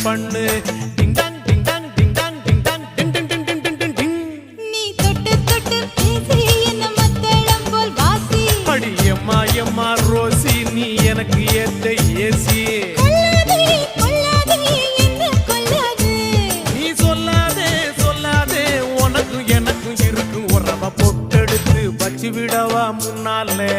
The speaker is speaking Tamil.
பண்ணு ding dong ding dong ding dong ding dong ding ding ding ding ding ding. நீ தொட்டு தொட்டு பேசி என்ன மத்தளம் போல் வாசி. அடி எம்மா எம்மா ரோசி நீ எனக்கு ஏத்த ஏசி. கொல்லாதே கொல்லாதே என்ன கொல்லாதே. நீ சொல்லாதே சொல்லாதே உனக்கும் எனக்கும் இருக்கும் உறவ பொட்டெடுத்து வச்சு விடவா முன்னாலே.